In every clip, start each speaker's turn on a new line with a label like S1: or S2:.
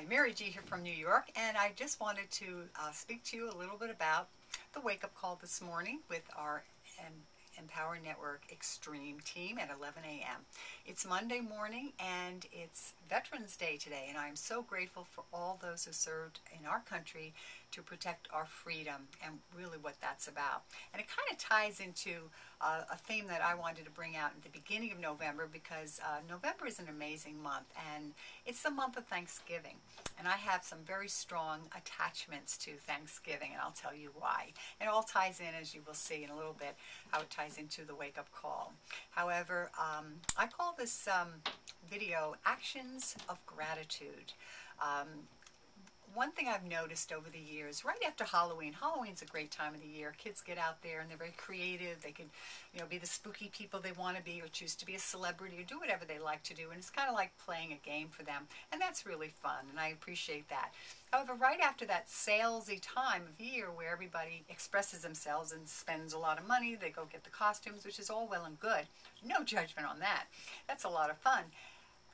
S1: Hi, Mary G here from New York, and I just wanted to speak to you a little bit about the wake-up call this morning with our Empower Network Extreme team at 11 a.m. It's Monday morning, and it's Veterans Day today, and I'm so grateful for all those who served in our country to protect our freedom and really what that's about. And it kind of ties into a theme that I wanted to bring out at the beginning of November, because November is an amazing month, and it's the month of Thanksgiving. And I have some very strong attachments to Thanksgiving, and I'll tell you why. And it all ties in, as you will see in a little bit, how it ties into the wake-up call. However, I call this video Actions of Gratitude. One thing I've noticed over the years, right after Halloween's a great time of the year. Kids get out there and they're very creative. They can, be the spooky people they want to be, or choose to be a celebrity, or do whatever they like to do. And it's kind of like playing a game for them. And that's really fun, and I appreciate that. However, right after that salesy time of year where everybody expresses themselves and spends a lot of money, they go get the costumes, which is all well and good. No judgment on that. That's a lot of fun.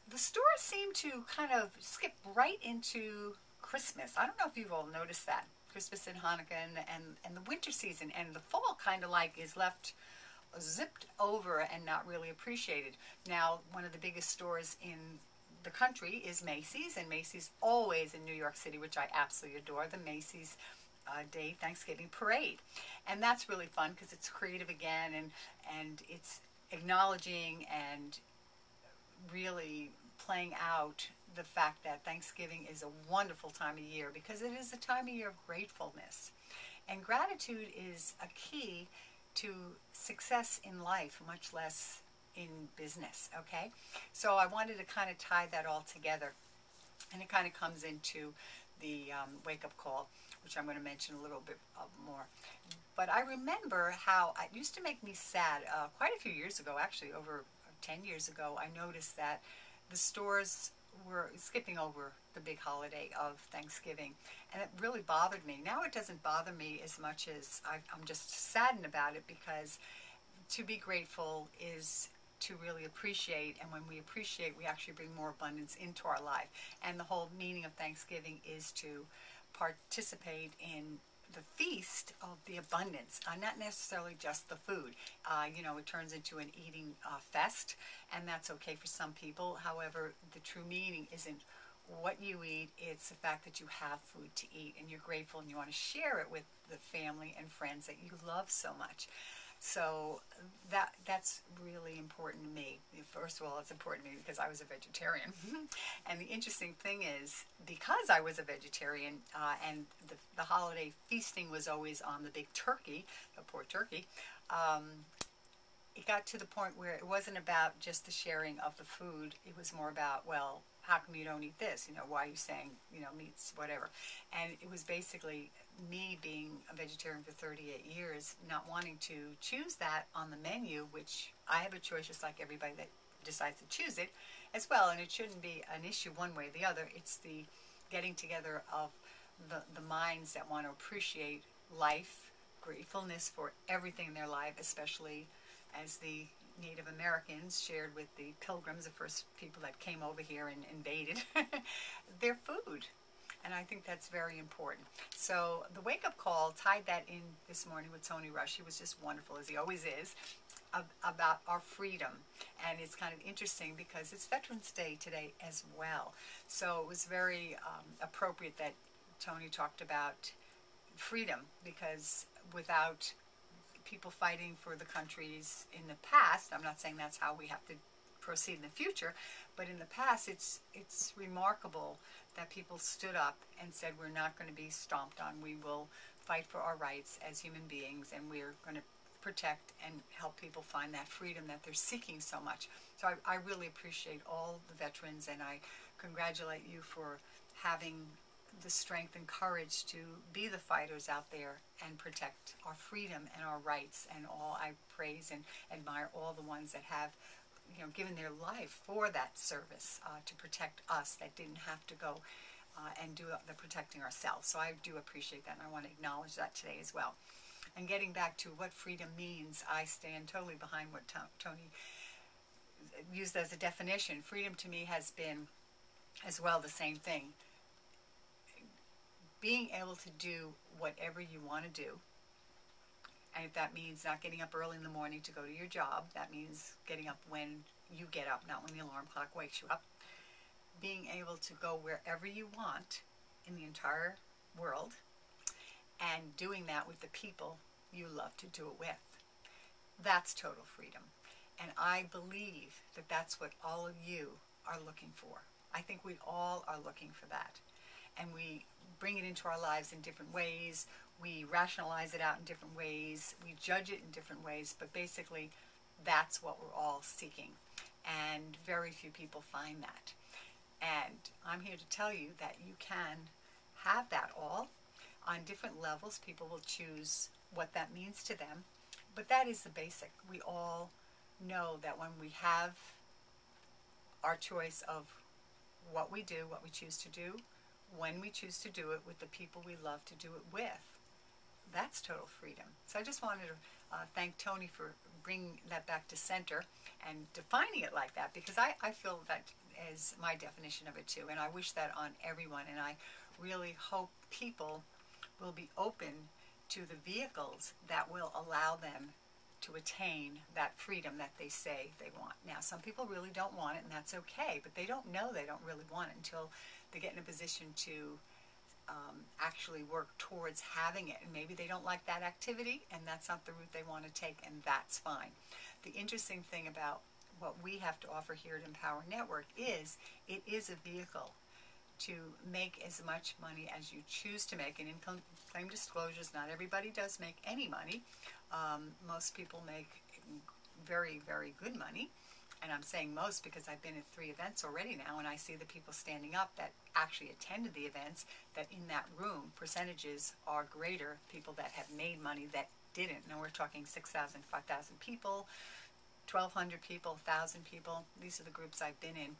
S1: The stores seem to kind of skip right into Christmas. I don't know if you've all noticed that. Christmas and Hanukkah and the winter season, and the fall kind of like is left zipped over and not really appreciated. Now, one of the biggest stores in the country is Macy's, and Macy's always in New York City, which I absolutely adore, the Macy's Day Thanksgiving Parade. And that's really fun because it's creative again, and it's acknowledging and really playing out the fact that Thanksgiving is a wonderful time of year, because it is a time of year of gratefulness. And gratitude is a key to success in life, much less in business, okay? So I wanted to kind of tie that all together, and it kind of comes into the wake-up call, which I'm going to mention a little bit more. But I remember how it used to make me sad quite a few years ago, actually over 10 years ago. I noticed that the stores were skipping over the big holiday of Thanksgiving, and it really bothered me. Now it doesn't bother me as much as I'm just saddened about it, because to be grateful is to really appreciate, and when we appreciate, we actually bring more abundance into our life. And the whole meaning of Thanksgiving is to participate in the feast of the abundance, not necessarily just the food. It turns into an eating fest, and that's okay for some people. However, the true meaning isn't what you eat, it's the fact that you have food to eat, and you're grateful, and you want to share it with the family and friends that you love so much. So that's really important to me. First of all, it's important to me because I was a vegetarian. And the interesting thing is, because I was a vegetarian, and the holiday feasting was always on the big turkey, the pork turkey, it got to the point where it wasn't about just the sharing of the food. It was more about, well, how come you don't eat this? Why are you saying, meats, whatever. And it was basically me being a vegetarian for 38 years, not wanting to choose that on the menu, which I have a choice just like everybody that decides to choose it as well. And it shouldn't be an issue one way or the other. It's the getting together of the minds that want to appreciate life, gratefulness for everything in their life, especially as the Native Americans shared with the Pilgrims, the first people that came over here and invaded, their food. And I think that's very important. So the wake-up call tied that in this morning with Tony Rush. He was just wonderful, as he always is, about our freedom. And it's kind of interesting because it's Veterans Day today as well. So it was very appropriate that Tony talked about freedom, because without people fighting for the countries in the past, I'm not saying that's how we have to proceed in the future, but in the past it's remarkable that people stood up and said, we're not going to be stomped on. We will fight for our rights as human beings, and we're going to protect and help people find that freedom that they're seeking so much. So I really appreciate all the veterans, and I congratulate you for having the strength and courage to be the fighters out there and protect our freedom and our rights. And I praise and admire all the ones that have given their life for that service to protect us, that didn't have to go and do the protecting ourselves. So I do appreciate that, and I want to acknowledge that today as well. And getting back to what freedom means, I stand totally behind what Tony used as a definition. Freedom to me has been as well the same thing. being able to do whatever you want to do. And if that means not getting up early in the morning to go to your job, that means getting up when you get up, not when the alarm clock wakes you up. Being able to go wherever you want in the entire world and doing that with the people you love to do it with. That's total freedom. And I believe that that's what all of you are looking for. I think we all are looking for that. And we bring it into our lives in different ways. We rationalize it out in different ways. We judge it in different ways. But basically, that's what we're all seeking. And very few people find that. And I'm here to tell you that you can have that all. On different levels, people will choose what that means to them. But that is the basic. We all know that when we have our choice of what we do, what we choose to do, when we choose to do it with the people we love to do it with, that's total freedom. So I just wanted to thank Tony for bringing that back to center and defining it like that, because I feel that is my definition of it too, and I wish that on everyone, and I really hope people will be open to the vehicles that will allow them to attain that freedom that they say they want. Now, some people really don't want it, and that's okay, but they don't know they don't really want it until they get in a position to actually work towards having it. And maybe they don't like that activity, and that's not the route they want to take, and that's fine. The interesting thing about what we have to offer here at Empower Network is it is a vehicle to make as much money as you choose to make. And income claim disclosures, not everybody does make any money. Most people make very, very good money. And I'm saying most because I've been at 3 events already now, and I see the people standing up that actually attended the events, that in that room, percentages are greater, people that have made money that didn't. Now we're talking 6,000, 5,000 people, 1,200 people, 1,000 people. These are the groups I've been in,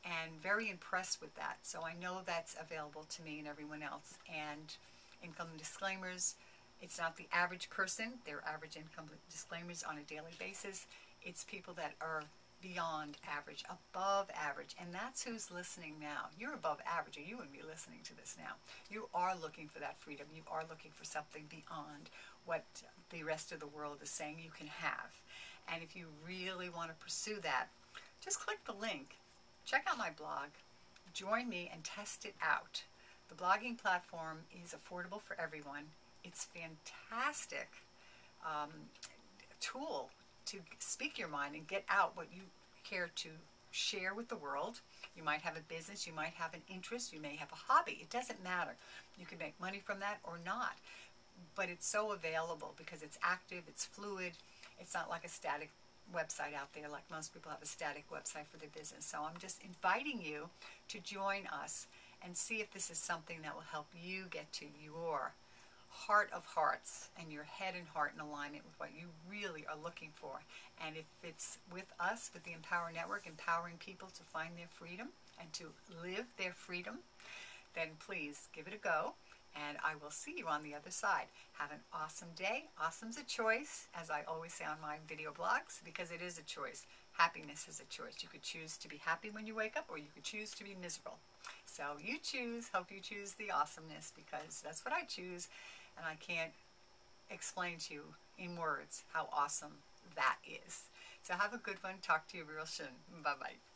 S1: and very impressed with that. So I know that's available to me and everyone else. And income disclaimers, it's not the average person. There are average income disclaimers on a daily basis. It's people that are beyond average, above average, and that's who's listening now. You're above average, or you wouldn't be listening to this now. You are looking for that freedom. You are looking for something beyond what the rest of the world is saying you can have. And if you really want to pursue that, just click the link. Check out my blog. Join me and test it out. The blogging platform is affordable for everyone. It's fantastic tool to speak your mind and get out what you care to share with the world. You might have a business, you might have an interest, you may have a hobby. It doesn't matter. You can make money from that or not. But it's so available because it's active, it's fluid. It's not like a static website out there, like most people have a static website for their business. So I'm just inviting you to join us and see if this is something that will help you get to your heart of hearts and your head and heart in alignment with what you really are looking for. And if it's with us, with the Empower Network, empowering people to find their freedom and to live their freedom, then please give it a go. And I will see you on the other side. Have an awesome day. Awesome's a choice, as I always say on my video blogs, because it is a choice. Happiness is a choice. You could choose to be happy when you wake up, or you could choose to be miserable. So you choose. Hope you choose the awesomeness, because that's what I choose. And I can't explain to you in words how awesome that is. So have a good one. Talk to you real soon. Bye-bye.